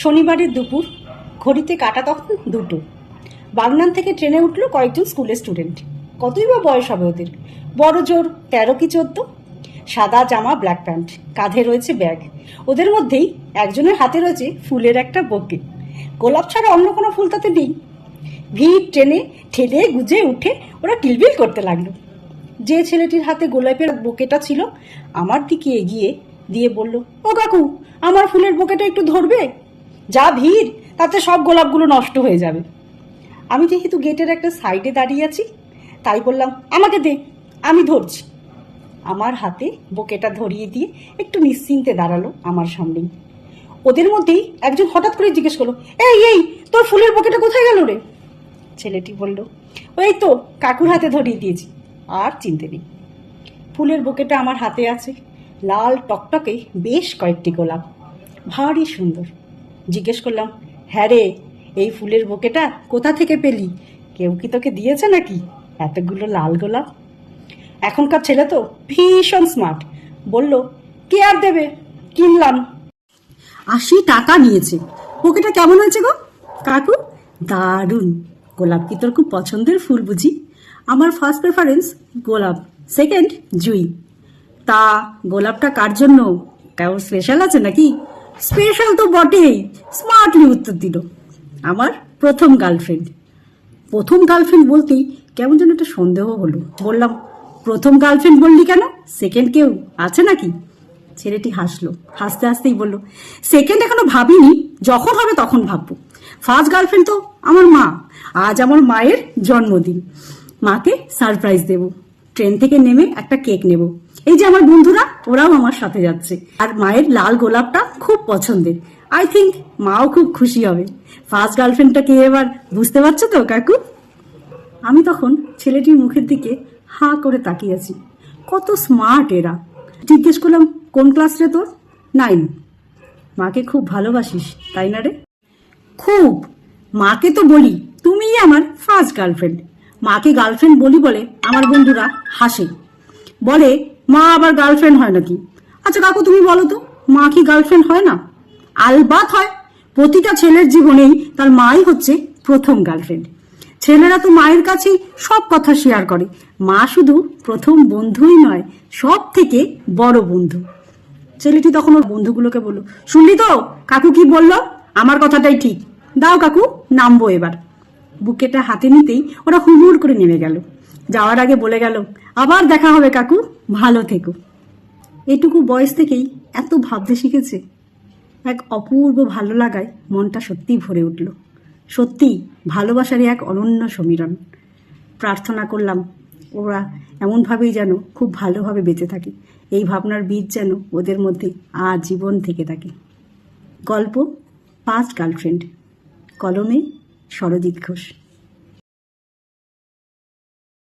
শনিবারের দুপুর, ঘড়িতে কাটা তখন 2টো। বাগনান থেকে ট্রেনে উঠলো কয়েকজন স্কুলের স্টুডেন্ট। কতই বা বয়স হবে ওদের, বড় জোর 13 কি 14। সাদা জামা, ব্ল্যাক প্যান্ট, কাঁধে রয়েছে ব্যাগ। ওদের মধ্যেই একজনের হাতে রয়েছে ফুলের একটা বোকে। গোলাপ ছাড়া অন্য কোনো ফুল তাতে নেই। ভিড় ট্রেনে ঠেলে গুজে উঠে ওরা কিলবিল করতে লাগলো। যে ছেলেটির হাতে গোলাপের বোকেটা ছিল আমার দিকে এগিয়ে দিয়ে বলল, ও কাকু, আমার ফুলের বোকেটা একটু ধরবে? যা ভিড়, তাতে সব গোলাপগুলো নষ্ট হয়ে যাবে। আমি যেহেতু গেটের একটা সাইডে দাঁড়িয়ে আছি, তাই বললাম, আমাকে দে, আমি ধরছি। আমার হাতে বোকেটা ধরিয়ে দিয়ে একটু নিশ্চিন্তে দাঁড়ালো আমার সামনেই। ওদের মধ্যেই একজন হঠাৎ করে জিজ্ঞেস করলো, এই এই, তোর ফুলের বোকেটা কোথায় গেল রে? ছেলেটি বলল, ওই তো কাকুর হাতে ধরিয়ে দিয়েছি। আর চিনতে নেই। ফুলের বোকেটা আমার হাতে আছে, লাল টকটকে বেশ কয়েকটি গোলাপ, ভারী সুন্দর। জিজ্ঞেস করলাম, হ্যাঁ রে, এই ফুলের বোকেটা কোথা থেকে পেলি? কেউ কি তোকে দিয়েছে নাকি এতগুলো লাল গোলাপ? এখনকার ছেলে তো ভীষণ স্মার্ট। বলল, কে আর দেবে, কিনলাম। 80 টাকা নিয়েছে। বোকেটা কেমন হয়েছে গো কাকু? দারুণ। গোলাপ কি তোর খুব পছন্দের ফুল বুঝি? আমার ফার্স্ট প্রেফারেন্স গোলাপ, সেকেন্ড জুঁই। তা গোলাপটা কার জন্য? কেউ স্পেশাল আছে নাকি? স্পেশাল তো বটেই, স্মার্টলি উত্তর দিল। আমার প্রথম গার্লফ্রেন্ড। প্রথম গার্লফ্রেন্ড বলতেই কেমন যেন একটা সন্দেহ হলো। বললাম, প্রথম গার্লফ্রেন্ড বললি কেন? সেকেন্ড কেউ আছে নাকি? ছেলেটি হাসলো, হাসতে হাসতেই বলল, সেকেন্ড এখনো ভাবিনি, যখন হবে তখন ভাববো। ফার্স্ট গার্লফ্রেন্ড তো আমার মা। আজ আমার মায়ের জন্মদিন, মাকে সারপ্রাইজ দেব। ট্রেন থেকে নেমে একটা কেক নেব। এই যে আমার বন্ধুরা, ওরাও আমার সাথে যাচ্ছে। আর মায়ের লাল গোলাপটা খুব পছন্দের। আই থিঙ্ক মাও খুব খুশি হবে। ফার্স্ট গার্লফ্রেন্ডটাকে এবার বুঝতে পারছো তো কাকু? আমি তখন ছেলেটির মুখের দিকে হাঁ করে তাকিয়ে আছি। কত স্মার্ট এরা। জিজ্ঞেস করলাম, কোন ক্লাস রে তোর? 9। মাকে খুব ভালোবাসিস তাই না রে? খুব। মাকে তো বলি তুমিই আমার ফার্স্ট গার্লফ্রেন্ড। মাকে গার্লফ্রেন্ড বলি বলে আমার বন্ধুরা হাসে, বলে মা আবার গার্লফ্রেন্ড হয় নাকি? আচ্ছা কাকু, তুমি বলো তো, মা কি গার্লফ্রেন্ড হয় না? আলবাত হয়। প্রতিটা ছেলের জীবনেই তার মাই হচ্ছে প্রথম গার্লফ্রেন্ড। ছেলেরা তো মায়ের কাছেই সব কথা শেয়ার করে। মা শুধু প্রথম বন্ধুই নয়, সব থেকে বড় বন্ধু। ছেলেটি তখন ওর বন্ধুগুলোকে বলল, শুনলি তো কাকু কি বললো? আমার কথাটাই ঠিক। দাও কাকু, নামবো এবার। বুকেটা হাতে নিতেই ওরা হুড়মুড় করে নেমে গেল। যাওয়ার আগে বলে গেল, আবার দেখা হবে কাকু, ভালো থেকো। এটুকু বয়স থেকেই এত ভাবতে শিখেছে। এক অপূর্ব ভালো লাগায় মনটা সত্যিই ভরে উঠল। সত্যি ভালোবাসারই এক অনন্য সমীরণ। প্রার্থনা করলাম ওরা এমনভাবেই যেন খুব ভালোভাবে বেঁচে থাকে। এই ভাবনার বীজ যেন ওদের মধ্যে আজীবন থেকে থাকে। গল্প ফার্স্ট গার্লফ্রেন্ড, কলমে সরজিৎ ঘোষ।